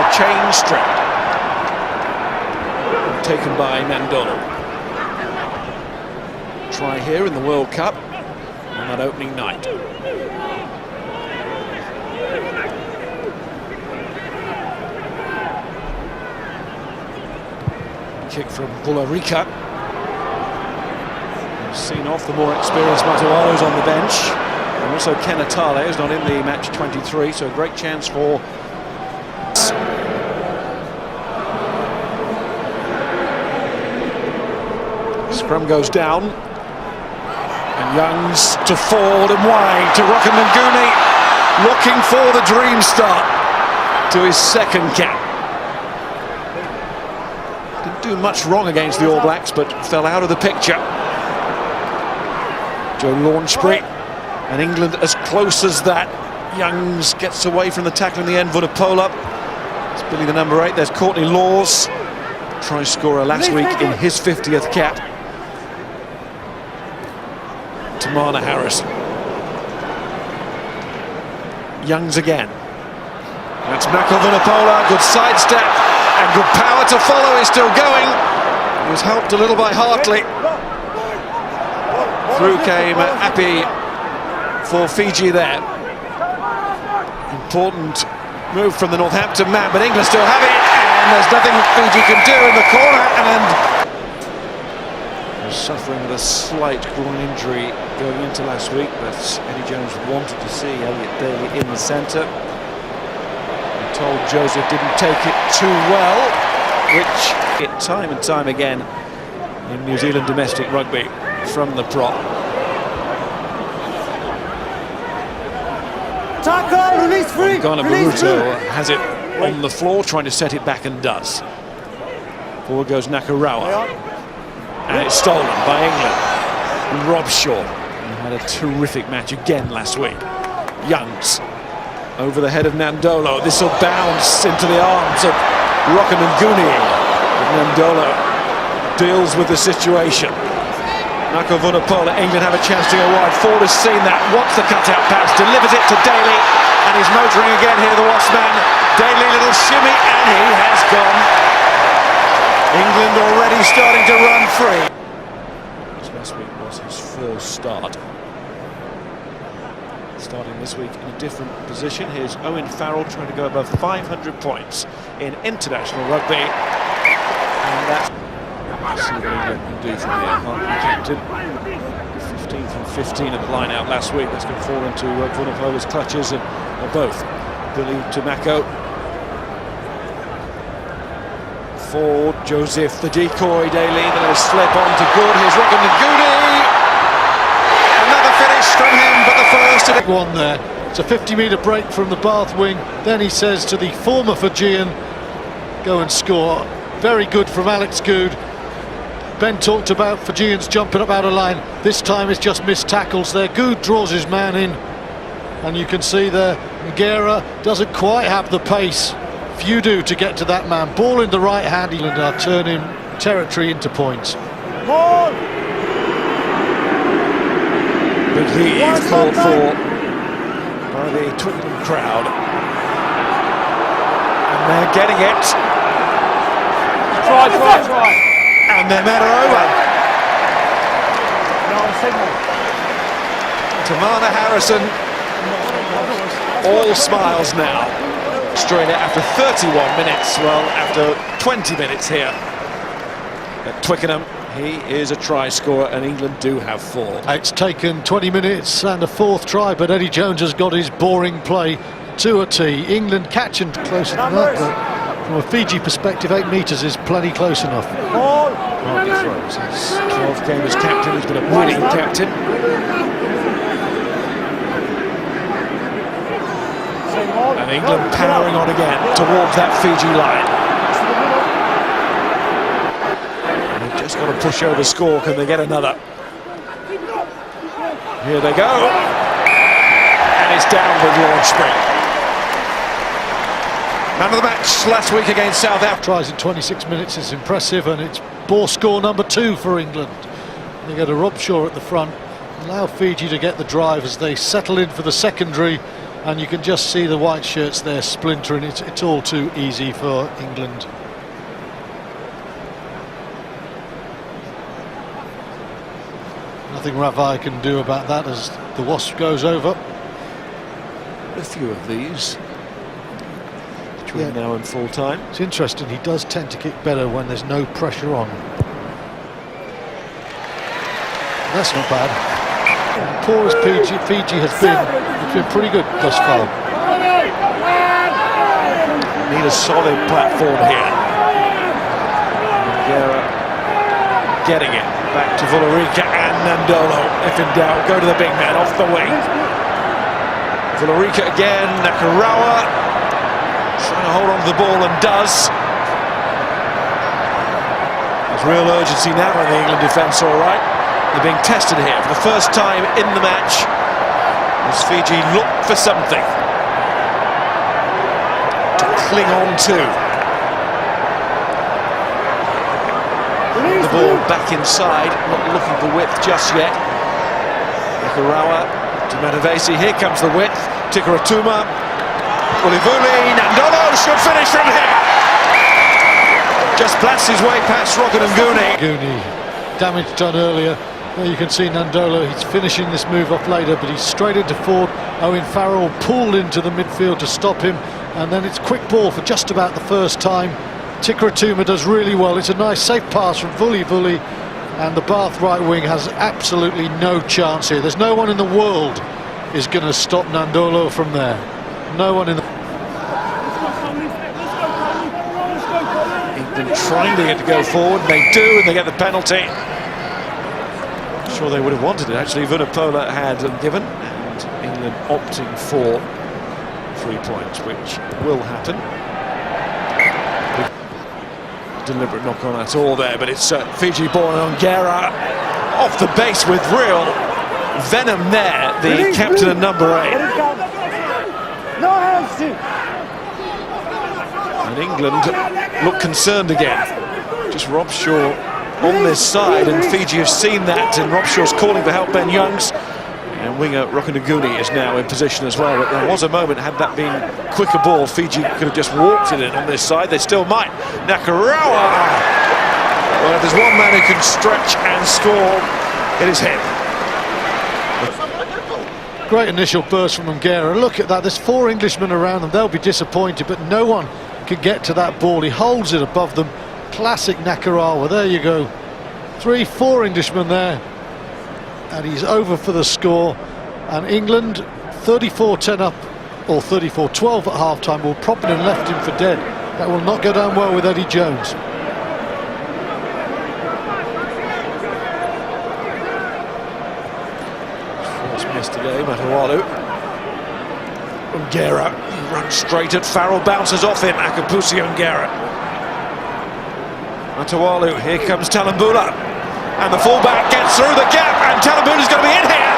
a change straight. Taken by Nandolo. Try here in the World Cup on that opening night. Kick from Bularica. We've seen off the more experienced Matualo's on the bench. And also Ken Atale is not in the match 23, so a great chance for... Scrum goes down. And Youngs to forward and wide to Rokamanguni, looking for the dream start to his second cap. Didn't do much wrong against the All Blacks, but fell out of the picture. Joe Launchbury, and England as close as that. Youngs gets away from the tackle in the end. Vunipola, it's Billy the number 8. There's Courtney Laws, try scorer last week in his 50th cap. Tamana Harris. Youngs again. That's Mako Vunipola, good sidestep and good power to follow. He's still going. He was helped a little by Hartley. Through came Appy for Fiji there. Important move from the Northampton man, but England still have it, and there's nothing Fiji can do in the corner. And suffering with a slight groin injury going into last week, but Eddie Jones wanted to see Elliot Daly in the centre. He told Joseph didn't take it too well, which time and time again in New Zealand domestic rugby from the prop. Tackle, release free. Ghana Baruto has it on the floor, trying to set it back, and does. Forward goes Nakarawa. And it's stolen by England. Rob Shaw, who had a terrific match again last week. Youngs over the head of Nandolo. This will bounce into the arms of Rokamanguni. Nandolo deals with the situation. Mako Vunipola, England have a chance to go wide. Ford has seen that, wants the cutout pass, delivers it to Daly, and he's motoring again here, the Wasp-man. Daly, little shimmy, and he has gone. England already starting to run free. Last week was his first start. Starting this week in a different position. Here's Owen Farrell trying to go above 500 points in international rugby. And that's... Let's see what England can do from here. Hartley captain. 15 from 15 at the line out last week. That's going to fall into Vunipola's clutches, and both. Billy to Mako. For Joseph, the decoy, Daly, the little slip on to good. Here's Rokamanguni. Another finish from him, but the first. One there. It's a 50-metre break from the Bath wing. Then he says to the former Fijian, go and score. Very good from Alex Good. Ben talked about Fijians jumping up out of line. This time it's just missed tackles there. Good draws his man in. And you can see there, Ngera doesn't quite have the pace. Few do to get to that man. Ball in the right hand. England are turning territory into points. Big heave called for by the Twickenham crowd. And they're getting it. Try. And their men are over. Tamana Harrison, all smiles now. Straight out after 31 minutes, well, after 20 minutes here at Twickenham. He is a try scorer, and England do have 4. It's taken 20 minutes and a 4th try, but Eddie Jones has got his boring play to a T. England catching closer than that, but from a Fiji perspective, 8 metres is plenty close enough. Hartley throws his 12th game as captain. He's been a winning captain. And England powering on again towards that Fiji line. And they've just got to push over score. Can they get another? Here they go. And it's down with Launchbury. Man of the match last week against South Africa. Tries in 26 minutes is impressive, and it's ball score number 2 for England. They get a Rob Shaw at the front, allow Fiji to get the drive as they settle in for the secondary and you can just see the white shirts there splintering. It's all too easy for England. Nothing Ravai can do about that as the Wasp goes over. A few of these between now and full time. It's interesting, he does tend to kick better when there's no pressure on. That's not bad. Poor as Fiji has been, it's been pretty good thus far. Need a solid platform here. Guerra getting it back to Vularica and Nandolo. If in doubt, go to the big man off the wing. Vularica again, Nakarawa trying to hold on to the ball and does. There's real urgency now in the England defence, all right. They're being tested here for the first time in the match as Fiji look for something to cling on to. The ball back inside, not looking for width just yet. Nakarawa to Matavesi, here comes the width. Tikaratuma, Ulivuli, Nandolo should finish from here. Just blasts his way past Rocketanguni. Damage done earlier. There you can see Nandolo, he's finishing this move off later, but he's straight into forward. Owen Farrell pulled into the midfield to stop him, and then it's quick ball for just about the first time. Tikaratuma does really well. It's a nice safe pass from Vulivuli, and the Bath right wing has absolutely no chance here. There's no one in the world is going to stop Nandolo from there. No one in the... England trying to get to go forward, and they do, and they get the penalty. I'm sure they would have wanted it, actually. Vunipola had given, and England opting for 3 points, which will happen. Deliberate knock on at all there, but it's Fiji ball on Guerra off the base with real venom there, the captain of number 8. No hands, And England look concerned again. Just Rob Shaw on this side, and Fiji have seen that, and Rob Shaw's calling for help. Ben Youngs, and winger Rocketanguni is now in position as well. But there was a moment, had that been quicker ball, Fiji could have just walked it in on this side. They still might. Nakarawa! Well, if there's one man who can stretch and score, it is him. Great initial burst from Ngera. Look at that, there's 4 Englishmen around them. They'll be disappointed, but no one can get to that ball. He holds it above them. Classic Nakarawa. There you go. 3-4 Englishmen there, and he's over for the score. And England 34-10 up, or 34-12 at half-time. Will prop it and left him for dead. That will not go down well with Eddie Jones. First miss today, Matawalu. Ngera runs straight at Farrell, bounces off him. Akapusi Ngera. Matawalu, here comes Talambula, and the fullback gets through the gap, and Talambula's going to be in here,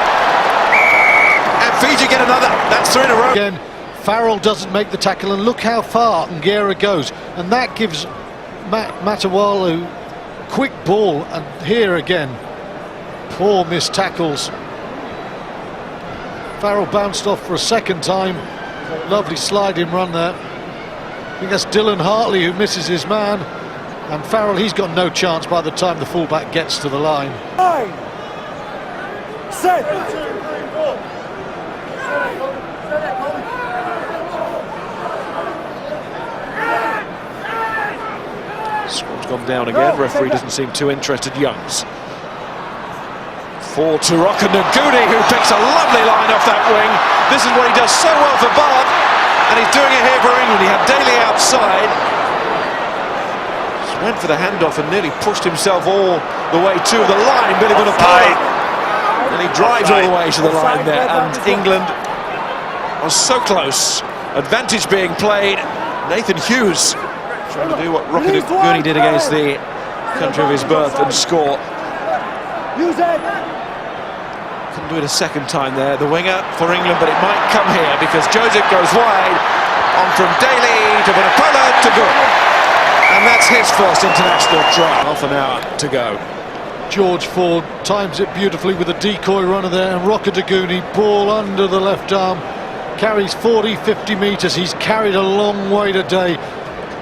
and Fiji get another. That's 3 in a row. Again, Farrell doesn't make the tackle, and look how far Ngera goes, and that gives Matawalu quick ball. And here again, poor missed tackles. Farrell bounced off for a second time. Lovely sliding run there. I think that's Dylan Hartley who misses his man. And Farrell, he's got no chance by the time the fullback gets to the line. 9, set. Score's gone down again. Referee doesn't seem too interested. Youngs. 4 to Rocketanguni, who picks a lovely line off that wing. This is what he does so well for Bath, and he's doing it here for England. He had Daly outside. Went for the handoff and nearly pushed himself all the way to the line. Billy Vunipola, and he drives all the way to the line there. And England was so close. Advantage being played. Nathan Hughes trying to do what Rocketanguni did against the country of his birth and score. Couldn't do it a second time there, the winger for England, but it might come here because Joseph goes wide. On from Daly to Vunipola to good. And that's his first international try. Half an hour to go. George Ford times it beautifully with a decoy runner there, and Rocketanguni, ball under the left arm, carries 40, 50 metres. He's carried a long way today.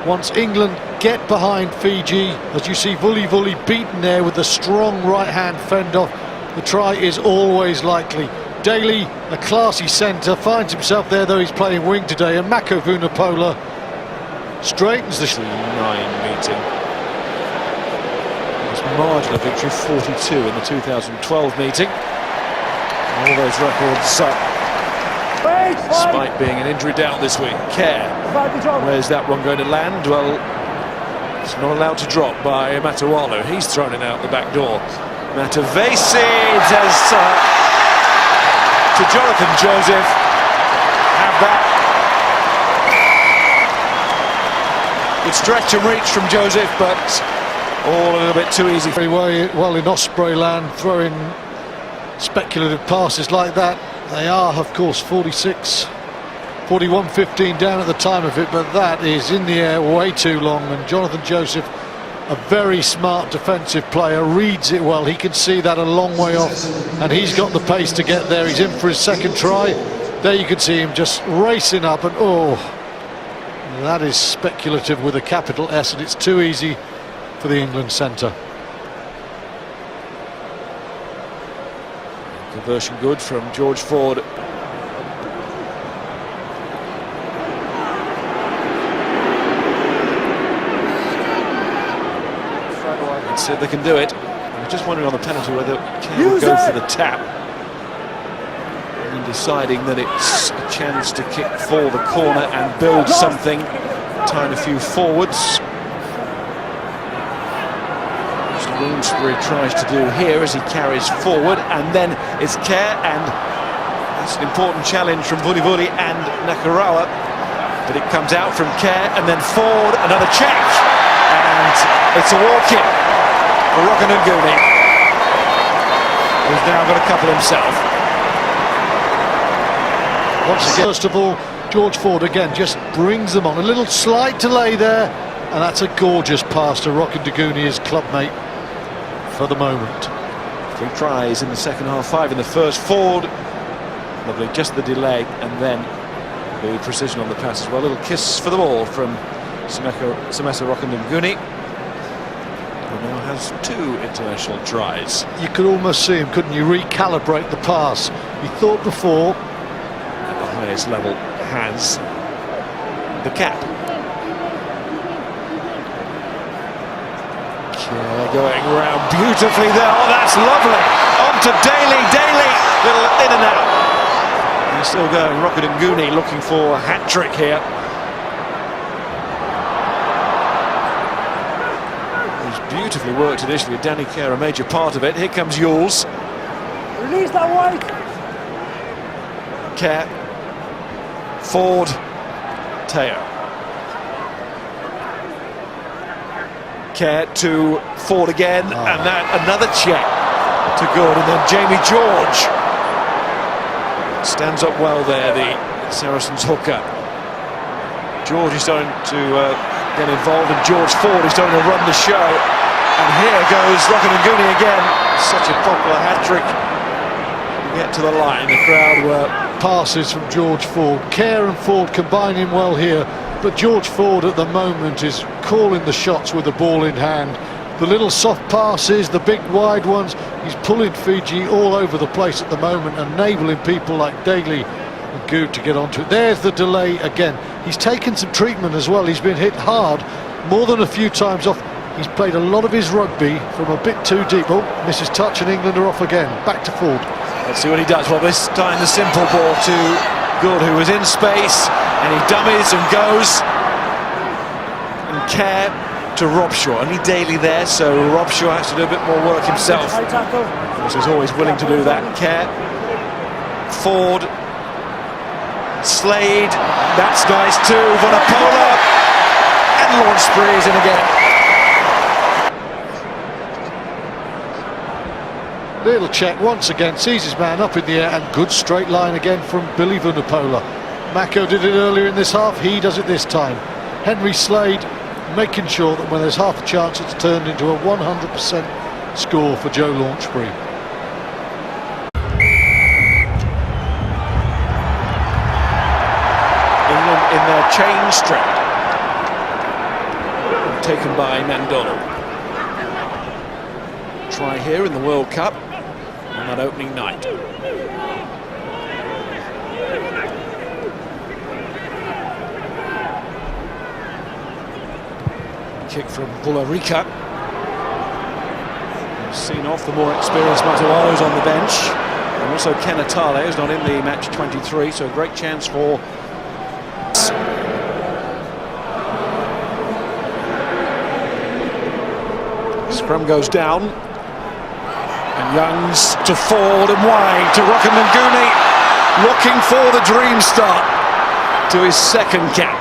Once England get behind Fiji, as you see Vuli beaten there with the strong right hand fend off, the try is always likely. Daly, a classy centre, finds himself there, though he's playing wing today, and Mako Vunipola straightens the 9 meeting. It was marginal victory, 42 in the 2012 meeting. All those records up, despite being an injury down this week. Kerr, where's that one going to land? Well, it's not allowed to drop by Matawalu. He's thrown it out the back door. Matavesi has to Jonathan Joseph. Have that. Good stretch and reach from Joseph, but all a little bit too easy. Very well in Osprey land, throwing speculative passes like that. They are, of course, 41-15 down at the time of it, but that is in the air way too long. And Jonathan Joseph, a very smart defensive player, reads it well. He can see that a long way off, and he's got the pace to get there. He's in for his second try. There you can see him just racing up, and oh, that is speculative with a capital S, and it's too easy for the England centre. Conversion good from George Ford. Let's see if they can do it. I'm just wondering on the penalty whether Kerr will go for the tap, and deciding that it's a chance to kick for the corner and build something, tying a few forwards. Launchbury tries to do here as he carries forward, and then it's Kerr, and that's an important challenge from Vuli and Nakarawa, but it comes out from Kerr, and then Ford, another check, and it's a walk-in for Rokanunguni, who's now got a couple himself. Once again, first of all, George Ford again just brings them on. A little slight delay there, and that's a gorgeous pass to Rokanunguni, his clubmate, for the moment. 3 tries in the second half, 5 in the first. Ford, lovely, just the delay, and then the precision on the pass as well. A little kiss for the ball from Semesa Rokanunguni, who now has 2 international tries. You could almost see him, couldn't you, recalibrate the pass. He thought before. At the highest level has the cap. Going round beautifully there. Oh, that's lovely. On to Daly. Little in and out. He's still going. Rokanunguni looking for a hat-trick here. It was beautifully worked initially. Danny Kerr, a major part of it. Here comes Yules. Release that white. Kerr. Ford. Teo. Kerr to Ford again, and that another check to good, and then Jamie George stands up well there, the Saracens hooker. George is starting to get involved, and George Ford is starting to run the show, and here goes Rokanunguni again. Such a popular hat-trick to get to the line. The crowd were passes from George Ford. Kerr and Ford combining well here, but George Ford at the moment is calling the shots with the ball in hand. The little soft passes, the big wide ones, he's pulling Fiji all over the place at the moment, enabling people like Daly and Good to get onto it. There's the delay again. He's taken some treatment as well. He's been hit hard more than a few times off. He's played a lot of his rugby from a bit too deep. Oh, misses touch, and England are off again. Back to Ford. Let's see what he does. Well, this time the simple ball to Good, who was in space, and he dummies and goes. And Kerr to Robshaw. Only Daly there, so Robshaw has to do a bit more work himself. He's always willing to do that. Kerr, Ford, Slade, that's nice too. Vunipola, and Launchbury is in again. Little check once again, sees his man up in the air, and good straight line again from Billy Vunipola. Mako did it earlier in this half, he does it this time. Henry Slade making sure that when there's half a chance, it's turned into a 100% score for Joe Launchbury. . 1 chain strap taken by Nandolo. Try here in the World Cup on that opening night. Kick from Bullarica. We've seen off the more experienced Matawaro's on the bench. And also Ken Atale is not in the match 23, so a great chance for... Scrum goes down. And Youngs to Ford and wide to Rokamanguni, looking for the dream start to his second cap.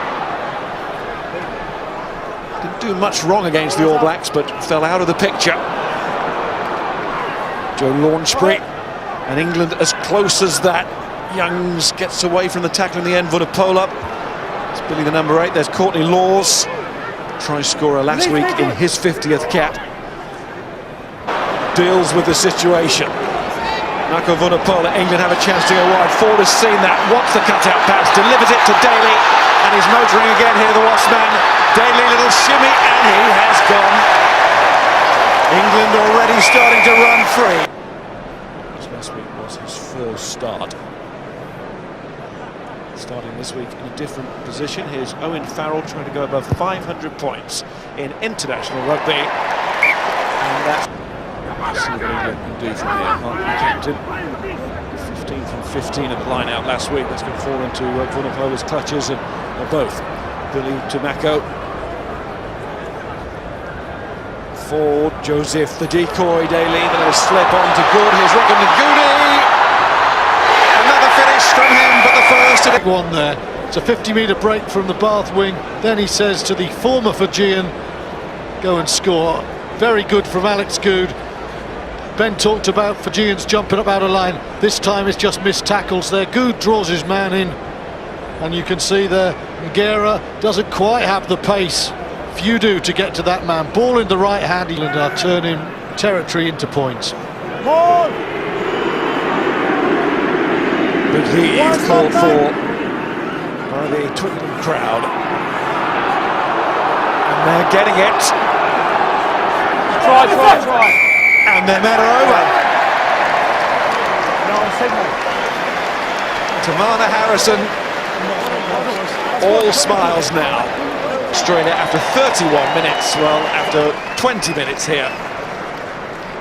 Didn't do much wrong against the All Blacks, but fell out of the picture. Joe Launchbury, and England as close as that. Youngs gets away from the tackle in the end. Vunipola, it's Billy the number 8. There's Courtney Laws, try scorer last week in his 50th cap. Deals with the situation. Marco Vunipola, England have a chance to go wide. Ford has seen that, wants the cutout pass, delivers it to Daly, and he's motoring again here, the Wasp-man. Daly, little shimmy, and he has gone. England already starting to run free. Last week was his first start. Starting this week in a different position. Here's Owen Farrell trying to go above 500 points in international rugby. And that's... Let's see what England can do from here. Captain, 15 from 15 at the line out last week. That's going to fall into Vunipola's clutches, and both. Billy to Mako. Ford, Joseph, the decoy, Daly, the little slip on to good. Here's Rokamanguni. Another finish from him, but the first... One there. It's a 50-metre break from the Bath wing. Then he says to the former Fijian, go and score. Very good from Alex Good. Ben talked about Fijians jumping up out of line. This time it's just missed tackles there. Good draws his man in. And you can see there, Ngera doesn't quite have the pace. Few do to get to that man. Ball in the right hand. England are turning territory into points. Big heave called for by the Twickenham crowd. And they're getting it. Try. And their men are over. Tamana Harrison, all smiles now. Australia after 31 minutes, well, after 20 minutes here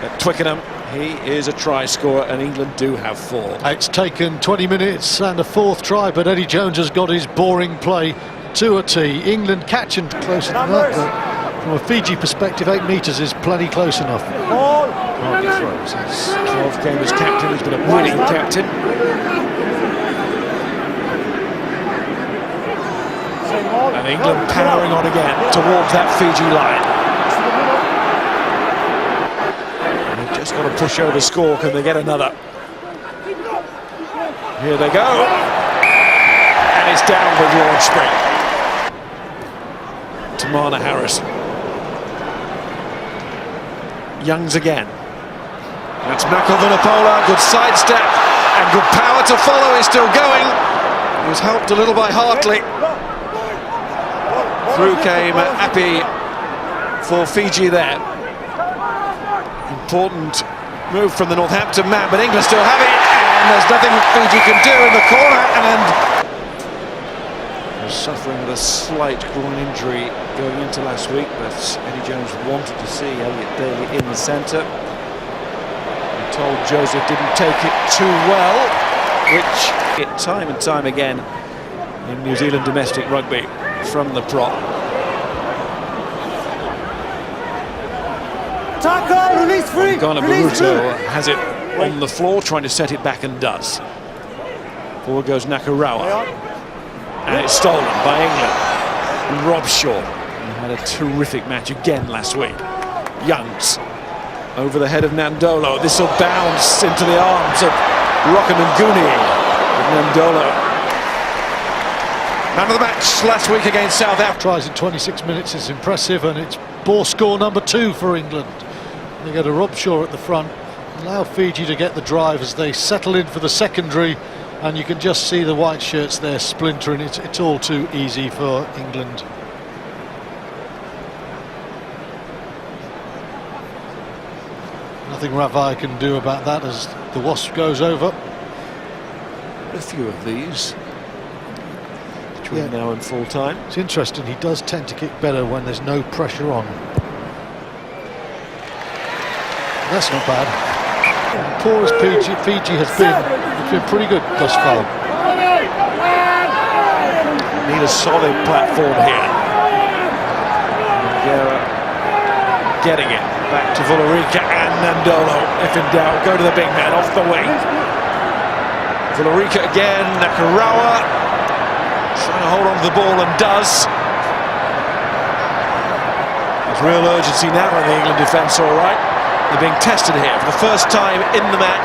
at Twickenham. He is a try scorer, and England do have 4. It's taken 20 minutes and a 4th try, but Eddie Jones has got his boring play to a T. England catching closer than that, but from a Fiji perspective, 8 metres is plenty close enough. Hardly throws. He's 12th game as captain. He's been a winning captain. And England powering on again towards that Fiji line. And they've just got to push over score. Can they get another? Here they go. And it's down with Launchbury. Tamana Harris. Youngs again. That's Mako Vunipola, good sidestep and good power to follow. He's still going. He was helped a little by Hartley. Through came Appy for Fiji there. Important move from the Northampton man, but England still have it, and there's nothing Fiji can do in the corner. And was suffering with a slight groin injury going into last week, but Eddie Jones wanted to see Elliot Daly in the centre. He told Joseph didn't take it too well, which it time and time again in New Zealand domestic rugby from the prop. Tackle, release free. Ghana Baruto has it on the floor, trying to set it back, and does. Forward goes Nakarawa. And it's stolen by England. Rob Shaw, who had a terrific match again last week. Youngs over the head of Nandolo. This will bounce into the arms of Rokamanguni. Nandolo, man of the match last week against South Africa. Tries in 26 minutes is impressive, and it's ball score number 2 for England. They go to Rob Shaw at the front, allow Fiji to get the drive as they settle in for the secondary and you can just see the white shirts there splintering. It's all too easy for England. Nothing Ravai can do about that as the Wasp goes over. A few of these between now and full time. It's interesting, he does tend to kick better when there's no pressure on. That's not bad. Poor as Fiji has been, it's been pretty good thus far. Need a solid platform here. Guerra getting it back to Villarica and Nandolo. If in doubt, go to the big man off the wing. Villarica again, Nakarawa trying to hold on to the ball and does. There's real urgency now in the England defence, all right. They're being tested here for the first time in the match.